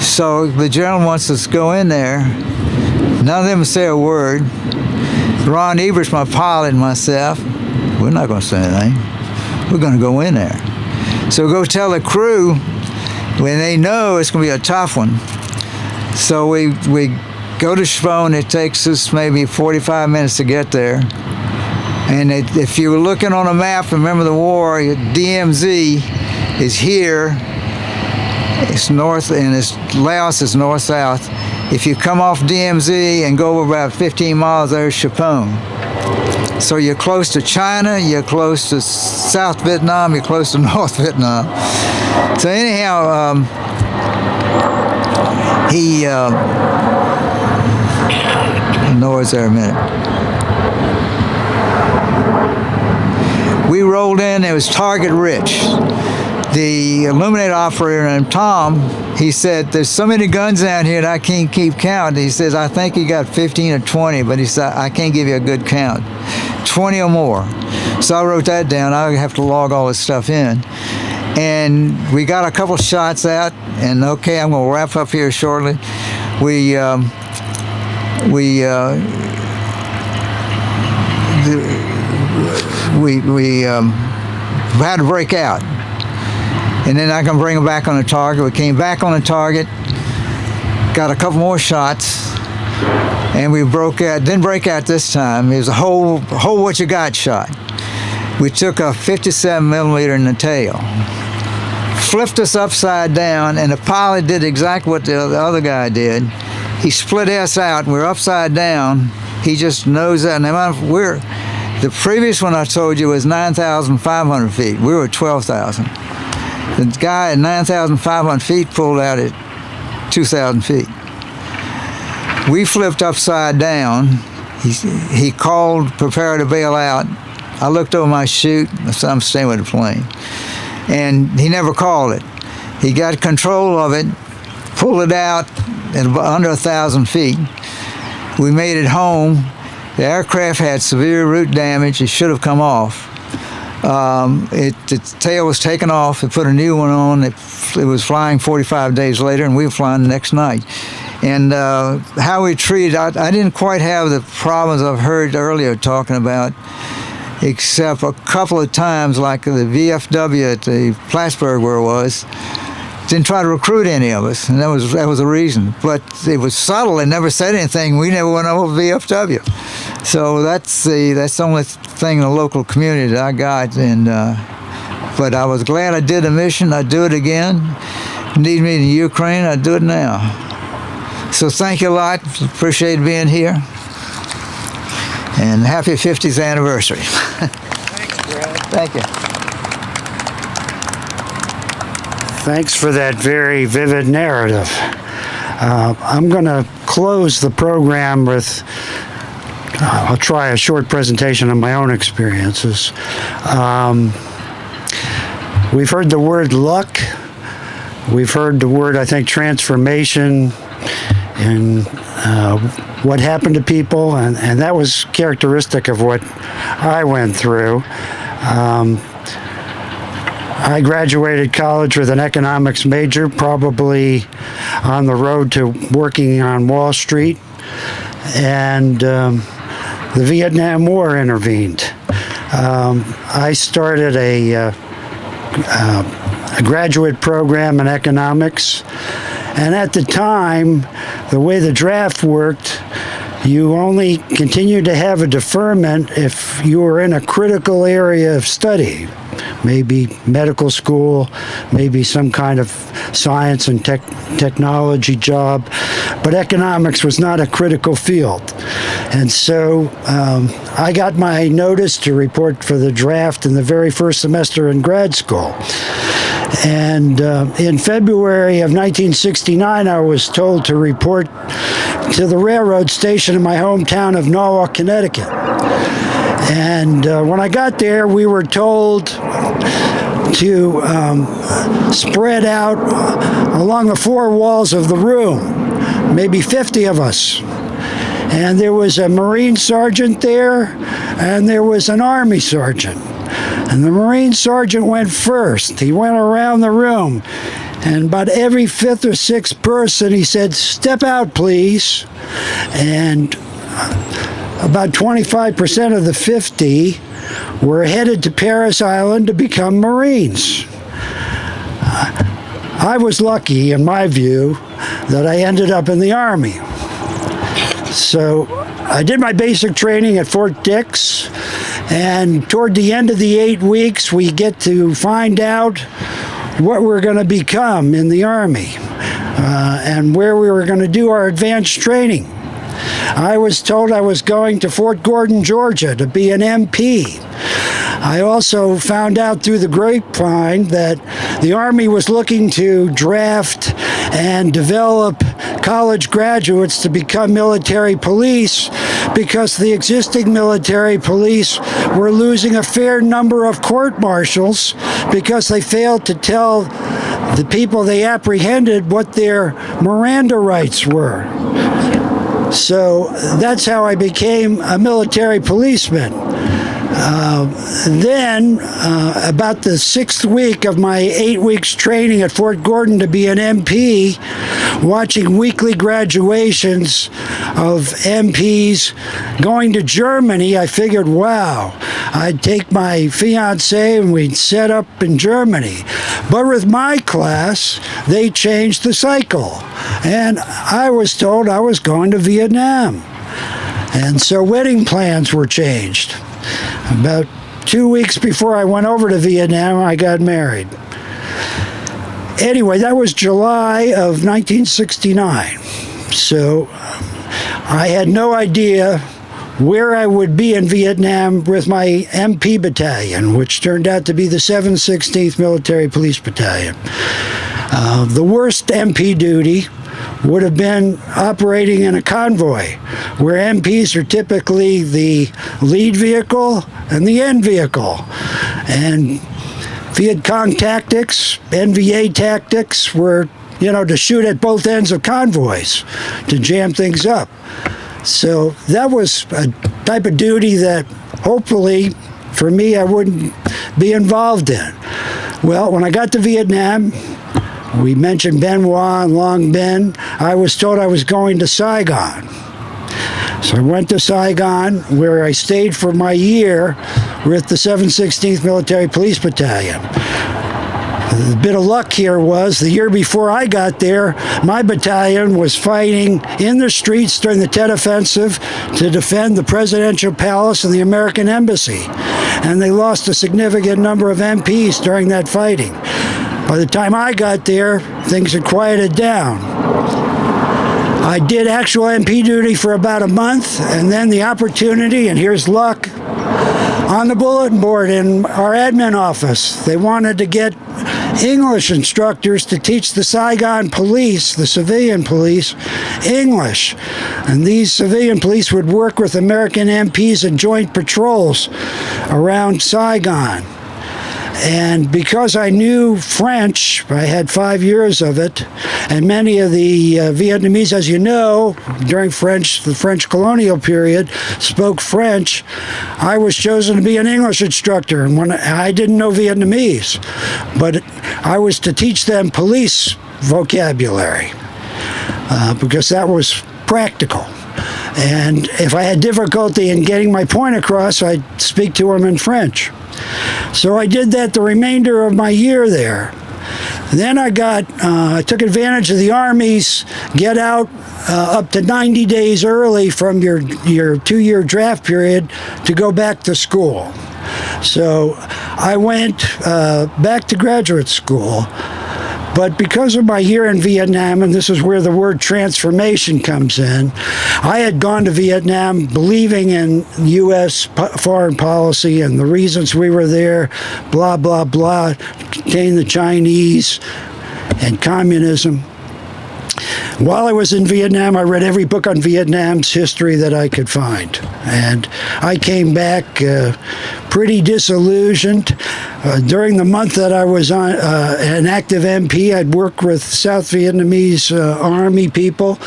So the general wants us to go in there. None of them say a word. Ron Ebert's my pilot and myself. We're not going to say anything. We're going to go in there. So go tell the crew when they know it's going to be a tough one. So we go to Chepone. It takes us maybe 45 minutes to get there. And if you were looking on a map, remember the war, DMZ is here. It's north, and Laos is north-south. If you come off DMZ and go over about 15 miles, there's Chepone. So you're close to China, you're close to South Vietnam, you're close to North Vietnam. So anyhow, noise there a minute. We rolled in, it was target rich. The illuminator operator named Tom, he said, there's so many guns out here that I can't keep count. He says, I think you got 15 or 20, but he said, I can't give you a good count. 20 or more. So I wrote that down. I have to log all this stuff in. And we got a couple shots out, and okay, I'm going to wrap up here shortly. We had to break out. And then I can bring them back on the target. We came back on the target, got a couple more shots, and we broke out. Didn't break out this time. It was a whole what you got shot. We took a 57 millimeter in the tail, flipped us upside down, and the pilot did exactly what the other guy did. He split us out, and we're upside down. He just knows that. The previous one I told you was 9,500 feet. We were 12,000. The guy at 9,500 feet pulled out at 2,000 feet. We flipped upside down. He called, prepare to bail out. I looked over my chute. I said, I'm staying with the plane. And he never called it. He got control of it, pulled it out at under 1,000 feet. We made it home. The aircraft had severe root damage. It should have come off. Its tail was taken off. They put a new one on. It was flying 45 days later, and we were flying the next night. And how we treated, I didn't quite have the problems I've heard earlier talking about, except a couple of times, like the VFW at the Plattsburgh where it was, didn't try to recruit any of us, and that was the reason. But it was subtle. They never said anything. We never went over VFW. So that's the only thing in the local community that I got. And but I was glad I did the mission. I'd do it again. Need me in Ukraine, I'd do it now. So thank you a lot. Appreciate being here. And happy 50th anniversary. Thanks, Brad. Thank you. Thanks for that very vivid narrative. I'm going to close the program with, I'll try a short presentation of my own experiences. We've heard the word luck. We've heard the word, I think, transformation. And what happened to people, and that was characteristic of what I went through. I graduated college with an economics major, probably on the road to working on Wall Street, and the Vietnam War intervened. I started a graduate program in economics, and at the time, the way the draft worked, you only continued to have a deferment if you were in a critical area of study, maybe medical school, maybe some kind of science and technology job, but economics was not a critical field. And so I got my notice to report for the draft in the very first semester in grad school. And in February of 1969, I was told to report to the railroad station in my hometown of Norwalk, Connecticut. And when I got there, we were told to spread out along the four walls of the room, maybe 50 of us. And there was a Marine sergeant there, and there was an Army sergeant. And the Marine sergeant went first. He went around the room, and about every fifth or sixth person, he said, "Step out, please." And about 25% of the 50 were headed to Parris Island to become Marines. I was lucky, in my view, that I ended up in the Army. So I did my basic training at Fort Dix, and toward the end of the 8 weeks, we get to find out what we're going to become in the Army and where we were going to do our advanced training. I was told I was going to Fort Gordon, Georgia, to be an MP. I also found out through the grapevine that the Army was looking to draft and develop college graduates to become military police because the existing military police were losing a fair number of court-martials because they failed to tell the people they apprehended what their Miranda rights were. So that's how I became a military policeman. Then, about the 6th week of my 8 weeks training at Fort Gordon to be an MP, watching weekly graduations of MPs going to Germany, I figured, wow, I'd take my fiance and we'd set up in Germany. But with my class, they changed the cycle. And I was told I was going to Vietnam. And so wedding plans were changed. About 2 weeks before I went over to Vietnam, I got married. Anyway, that was July of 1969. So I had no idea where I would be in Vietnam with my MP battalion, which turned out to be the 716th Military Police Battalion. The worst MP duty would have been operating in a convoy, where MPs are typically the lead vehicle and the end vehicle. And Viet Cong tactics, NVA tactics were, to shoot at both ends of convoys, to jam things up. So that was a type of duty that hopefully, for me, I wouldn't be involved in. Well, when I got to Vietnam, we mentioned Benoit and Long Ben. I was told I was going to Saigon. So I went to Saigon, where I stayed for my year with the 716th Military Police Battalion. The bit of luck here was the year before I got there, my battalion was fighting in the streets during the Tet Offensive to defend the Presidential Palace and the American Embassy. And they lost a significant number of MPs during that fighting. By the time I got there, things had quieted down. I did actual MP duty for about a month, and then the opportunity, and here's luck, on the bulletin board in our admin office, they wanted to get English instructors to teach the Saigon police, the civilian police, English. And these civilian police would work with American MPs in joint patrols around Saigon. And because I knew French, I had 5 years of it, and many of the Vietnamese, as you know, during the French colonial period, spoke French. I was chosen to be an English instructor, and when I didn't know Vietnamese, but I was to teach them police vocabulary because that was practical. And if I had difficulty in getting my point across, I'd speak to them in French. So I did that the remainder of my year there. Then I took advantage of the Army's get out up to 90 days early from your 2-year draft period to go back to school. So I went back to graduate school. But because of my year in Vietnam, and this is where the word transformation comes in, I had gone to Vietnam believing in U.S. foreign policy and the reasons we were there, blah, blah, blah, contain the Chinese and communism. While I was in Vietnam, I read every book on Vietnam's history that I could find. And I came back pretty disillusioned. During the month that I was an active MP, I'd work with South Vietnamese Army people.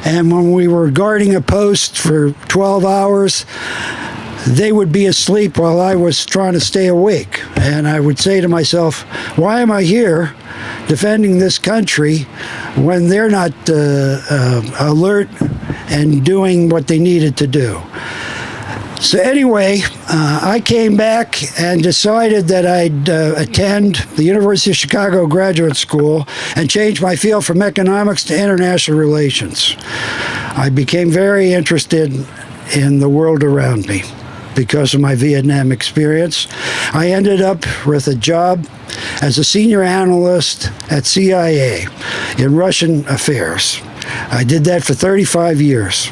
And when we were guarding a post for 12 hours, they would be asleep while I was trying to stay awake. And I would say to myself, why am I here defending this country when they're not alert and doing what they needed to do? So anyway, I came back and decided that I'd attend the University of Chicago Graduate School and change my field from economics to international relations. I became very interested in the world around me because of my Vietnam experience. I ended up with a job as a senior analyst at CIA in Russian affairs. I did that for 35 years.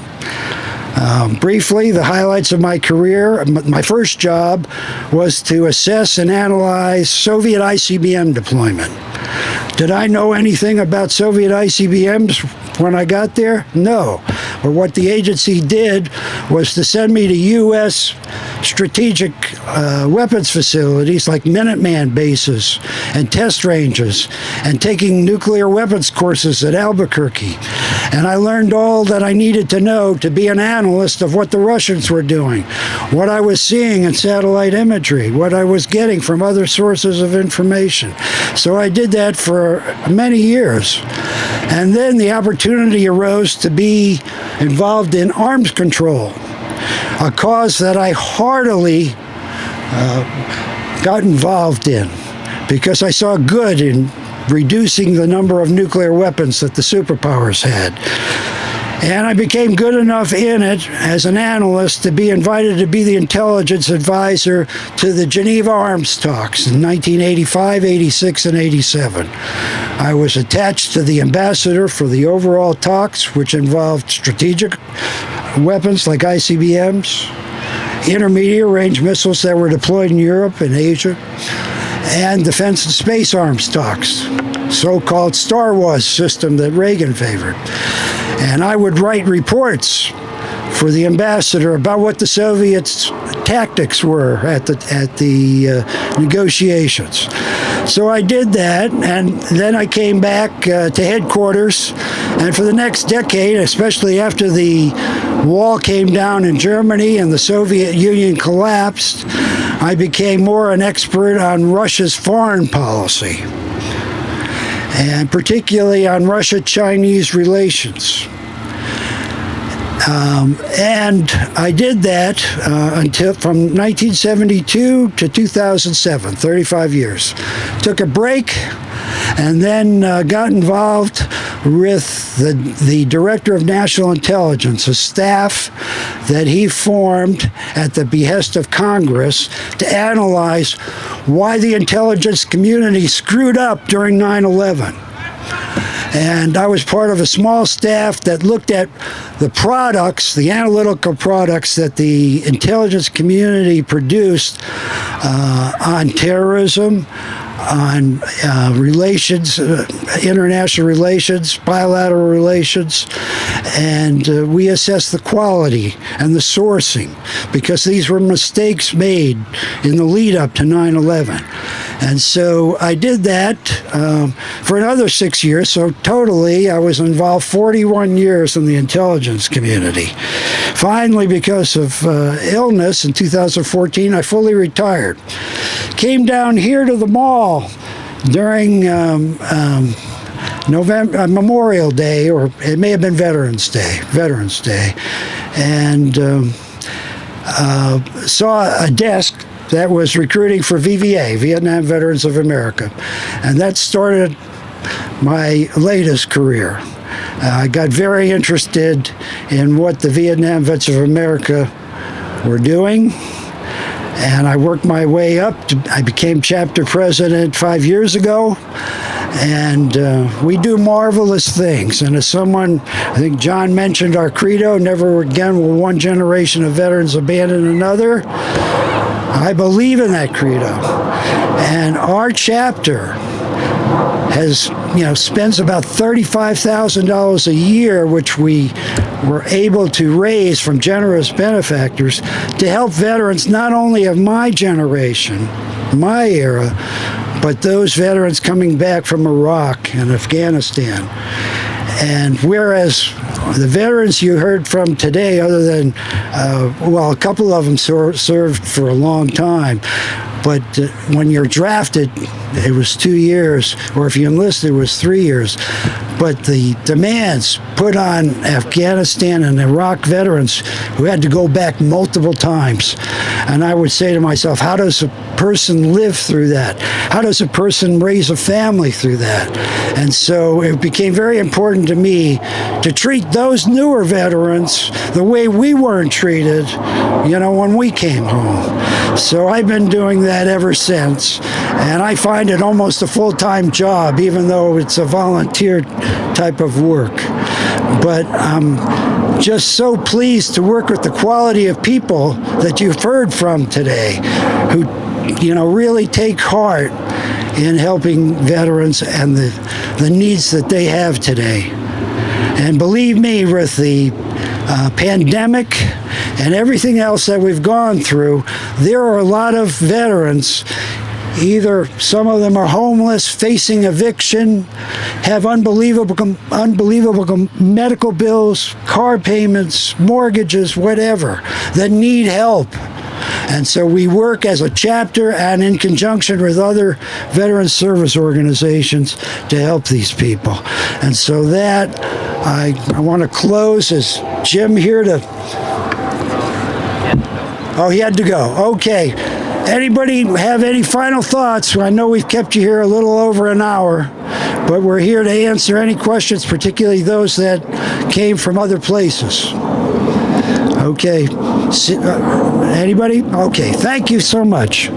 Briefly, the highlights of my career, my first job was to assess and analyze Soviet ICBM deployment. Did I know anything about Soviet ICBMs when I got there? No. But what the agency did was to send me to U.S. strategic weapons facilities like Minuteman bases and test ranges and taking nuclear weapons courses at Albuquerque. And I learned all that I needed to know to be an analyst of what the Russians were doing, what I was seeing in satellite imagery, what I was getting from other sources of information. So I did that for many years. And then the opportunity arose to be involved in arms control, a cause that I heartily got involved in because I saw good in reducing the number of nuclear weapons that the superpowers had. And I became good enough in it as an analyst to be invited to be the intelligence advisor to the Geneva arms talks in 1985, 86, and 87. I was attached to the ambassador for the overall talks, which involved strategic weapons like ICBMs, intermediate range missiles that were deployed in Europe and Asia, and defense and space arms talks, so-called Star Wars system that Reagan favored. And I would write reports for the ambassador about what the Soviets' tactics were at the negotiations. So I did that, and then I came back to headquarters, and for the next decade, especially after the wall came down in Germany and the Soviet Union collapsed, I became more an expert on Russia's foreign policy, and particularly on Russia-Chinese relations. And I did that until from 1972 to 2007, 35 years. Took a break and then got involved with the Director of National Intelligence, a staff that he formed at the behest of Congress to analyze why the intelligence community screwed up during 9/11. And I was part of a small staff that looked at the products, the analytical products that the intelligence community produced on terrorism, on relations, international relations, bilateral relations, and we assessed the quality and the sourcing because these were mistakes made in the lead up to 9/11. And so I did that for another 6 years. So totally, I was involved 41 years in the intelligence community. Finally, because of illness in 2014, I fully retired. Came down here to the mall during Memorial Day, or it may have been Veterans Day, and saw a desk that was recruiting for VVA, Vietnam Veterans of America, and that started my latest career. I got very interested in what the Vietnam Vets of America were doing, and I worked my way up. I became chapter president 5 years ago, and we do marvelous things. And as someone, I think John mentioned our credo, never again will one generation of veterans abandon another. I believe in that credo. And our chapter has, spends about $35,000 a year, which we were able to raise from generous benefactors to help veterans not only of my generation, my era, but those veterans coming back from Iraq and Afghanistan. And whereas the veterans you heard from today, other than, a couple of them served for a long time, but when you're drafted, it was 2 years, or if you enlisted, it was 3 years. But the demands put on Afghanistan and Iraq veterans who had to go back multiple times. And I would say to myself, how does a person live through that? How does a person raise a family through that? And so it became very important to me to treat those newer veterans the way we weren't treated, when we came home. So I've been doing that ever since. And I find it almost a full-time job, even though it's a volunteer type of work. But I'm just so pleased to work with the quality of people that you've heard from today, who, really take heart in helping veterans and the needs that they have today. And believe me, with the pandemic and everything else that we've gone through, there are a lot of veterans. Either some of them are homeless, facing eviction, have unbelievable medical bills, car payments, mortgages, whatever, that need help. And so we work as a chapter and in conjunction with other veteran service organizations to help these people. And so that, I want to close. Is Jim here to... Oh, he had to go. Okay. Anybody have any final thoughts? I know we've kept you here a little over an hour, but we're here to answer any questions, particularly those that came from other places. Okay. Anybody? Okay. Thank you so much.